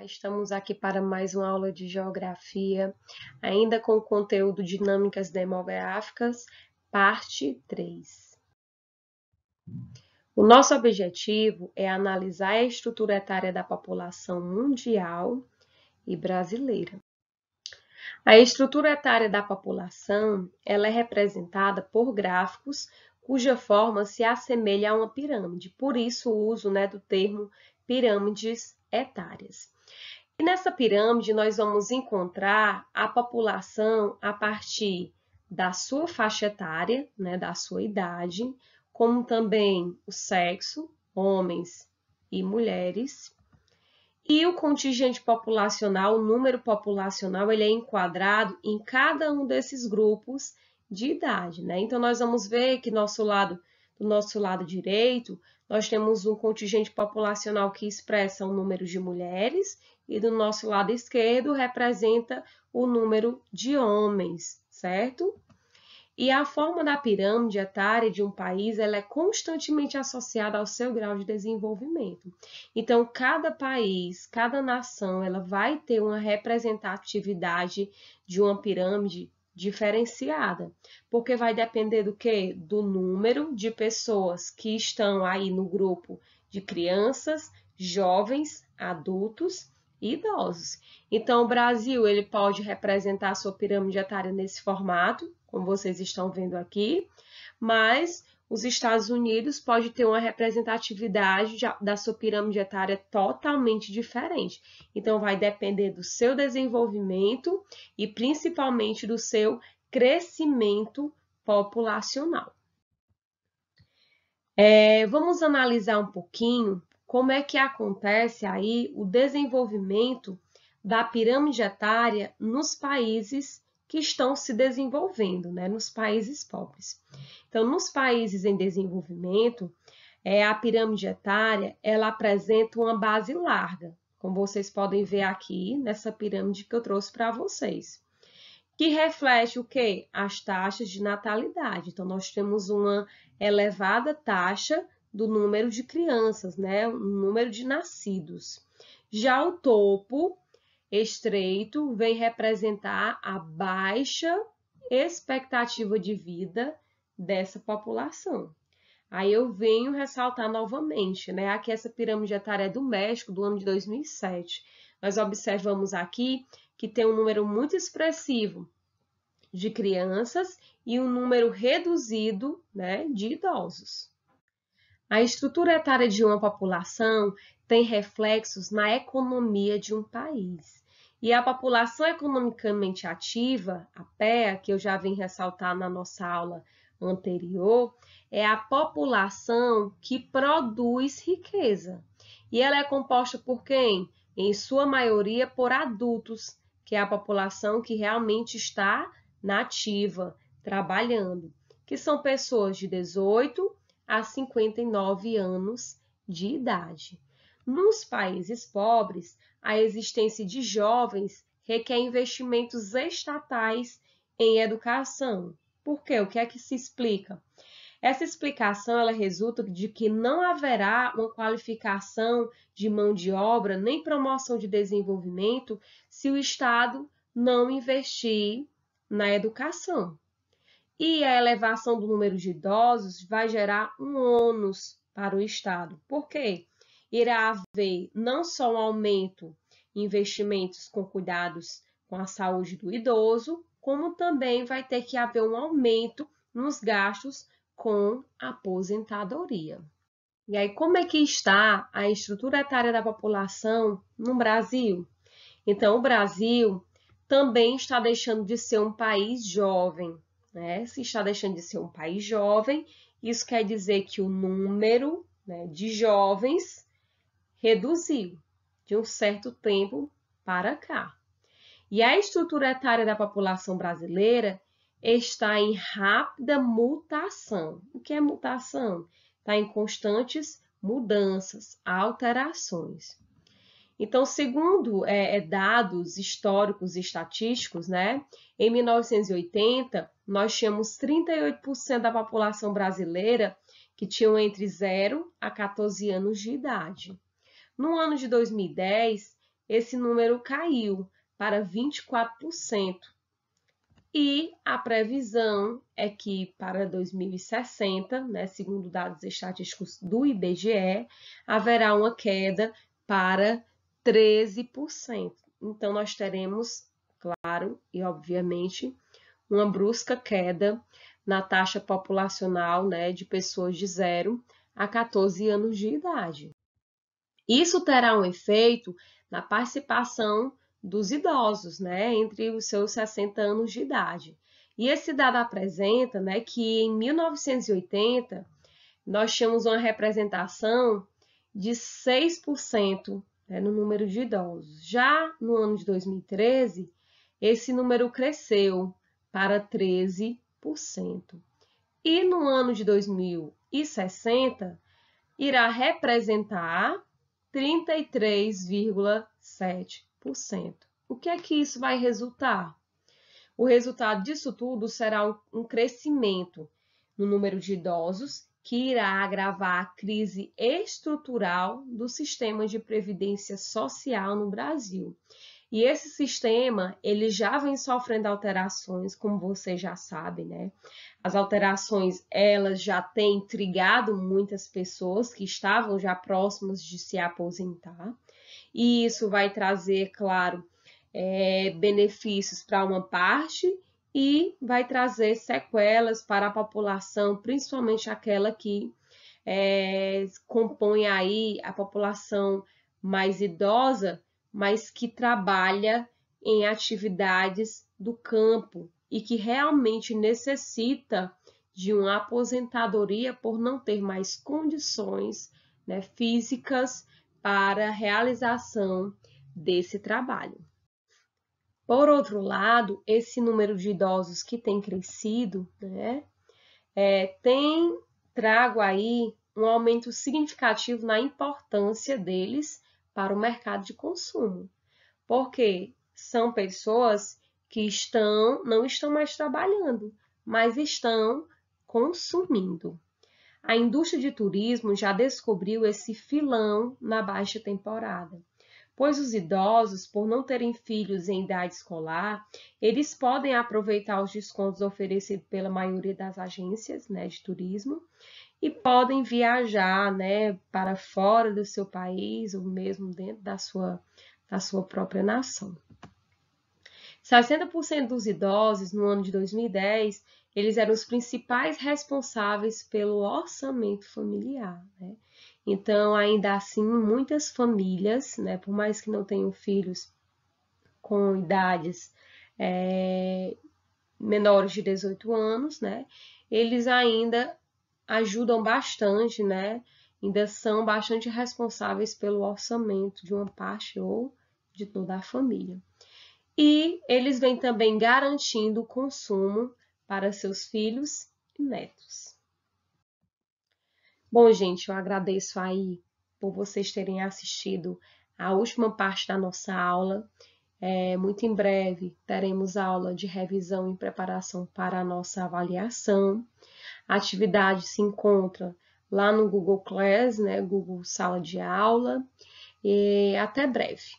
Estamos aqui para mais uma aula de geografia, ainda com o conteúdo Dinâmicas Demográficas, parte 3. O nosso objetivo é analisar a estrutura etária da população mundial e brasileira. A estrutura etária da população ela é representada por gráficos cuja forma se assemelha a uma pirâmide, por isso o uso do termo pirâmides etárias. E nessa pirâmide nós vamos encontrar a população a partir da sua faixa etária, da sua idade, como também o sexo, homens e mulheres. E o contingente populacional, o número populacional, ele é enquadrado em cada um desses grupos de idade, Então nós vamos ver que do nosso lado direito, nós temos um contingente populacional que expressa o número de mulheres e do nosso lado esquerdo representa o número de homens, certo? E a forma da pirâmide etária de um país ela é constantemente associada ao seu grau de desenvolvimento. Então, cada país, cada nação, ela vai ter uma representatividade de uma pirâmide diferenciada, porque vai depender do quê? Do número de pessoas que estão aí no grupo de crianças, jovens, adultos e idosos. Então, o Brasil ele pode representar a sua pirâmide etária nesse formato, como vocês estão vendo aqui, mas os Estados Unidos pode ter uma representatividade da sua pirâmide etária totalmente diferente. Então, vai depender do seu desenvolvimento e principalmente do seu crescimento populacional. Vamos analisar um pouquinho como é que acontece aí o desenvolvimento da pirâmide etária nos países que estão se desenvolvendo, nos países pobres. Então, nos países em desenvolvimento, a pirâmide etária, ela apresenta uma base larga, como vocês podem ver aqui nessa pirâmide que eu trouxe para vocês, que reflete o quê? As taxas de natalidade. Então, nós temos uma elevada taxa do número de crianças, o número de nascidos. Já o topo estreito vem representar a baixa expectativa de vida dessa população. Aí eu venho ressaltar novamente, aqui essa pirâmide etária é do México, do ano de 2007. Nós observamos aqui que tem um número muito expressivo de crianças e um número reduzido, de idosos. A estrutura etária de uma população tem reflexos na economia de um país. E a população economicamente ativa, a PEA, que eu já vim ressaltar na nossa aula anterior, é a população que produz riqueza. E ela é composta por quem? Em sua maioria por adultos, que é a população que realmente está nativa, trabalhando, que são pessoas de 18 a 59 anos de idade. Nos países pobres, a existência de jovens requer investimentos estatais em educação. Por quê? O que é que se explica? Essa explicação ela resulta de que não haverá uma qualificação de mão de obra nem promoção de desenvolvimento se o Estado não investir na educação. E a elevação do número de idosos vai gerar um ônus para o Estado. Por quê? Irá haver não só um aumento em investimentos com cuidados com a saúde do idoso, como também vai ter que haver um aumento nos gastos com aposentadoria. E aí, como é que está a estrutura etária da população no Brasil? Então, o Brasil também está deixando de ser um país jovem, Se está deixando de ser um país jovem, isso quer dizer que o número de jovens reduziu de um certo tempo para cá. E a estrutura etária da população brasileira está em rápida mutação. O que é mutação? Está em constantes mudanças, alterações. Então, segundo dados históricos e estatísticos, em 1980, nós tínhamos 38% da população brasileira que tinham entre 0 a 14 anos de idade. No ano de 2010, esse número caiu para 24%. E a previsão é que para 2060, né, segundo dados estatísticos do IBGE, haverá uma queda para 13%. Então, nós teremos, claro e obviamente, uma brusca queda na taxa populacional, né, de pessoas de 0 a 14 anos de idade. Isso terá um efeito na participação dos idosos, né, entre os seus 60 anos de idade. E esse dado apresenta, né, que em 1980 nós tínhamos uma representação de 6%, né, no número de idosos. Já no ano de 2013, esse número cresceu para 13%. E no ano de 2060, irá representar 33,7%. O que é que isso vai resultar? O resultado disso tudo será um crescimento no número de idosos, que irá agravar a crise estrutural do sistema de previdência social no Brasil. E esse sistema, ele já vem sofrendo alterações, como vocês já sabem, né? As alterações, elas já têm intrigado muitas pessoas que estavam já próximas de se aposentar. E isso vai trazer, claro, benefícios para uma parte e vai trazer sequelas para a população, principalmente aquela que compõe aí a população mais idosa, mas que trabalha em atividades do campo e que realmente necessita de uma aposentadoria por não ter mais condições, né, físicas para a realização desse trabalho. Por outro lado, esse número de idosos que tem crescido, né, tem trago aí um aumento significativo na importância deles para o mercado de consumo, porque são pessoas que não estão mais trabalhando, mas estão consumindo. A indústria de turismo já descobriu esse filão na baixa temporada, pois os idosos, por não terem filhos em idade escolar, eles podem aproveitar os descontos oferecidos pela maioria das agências, né, de turismo, e podem viajar, né, para fora do seu país ou mesmo dentro da sua própria nação. 60% dos idosos no ano de 2010, eles eram os principais responsáveis pelo orçamento familiar, né? Então, ainda assim, muitas famílias, né, por mais que não tenham filhos com idades menores de 18 anos, né, eles ainda ajudam bastante, né, ainda são bastante responsáveis pelo orçamento de uma parte ou de toda a família. E eles vêm também garantindo o consumo para seus filhos e netos. Bom, gente, eu agradeço aí por vocês terem assistido a última parte da nossa aula. Muito em breve teremos aula de revisão e preparação para a nossa avaliação. A atividade se encontra lá no Google Class, né, Google Sala de Aula. E até breve.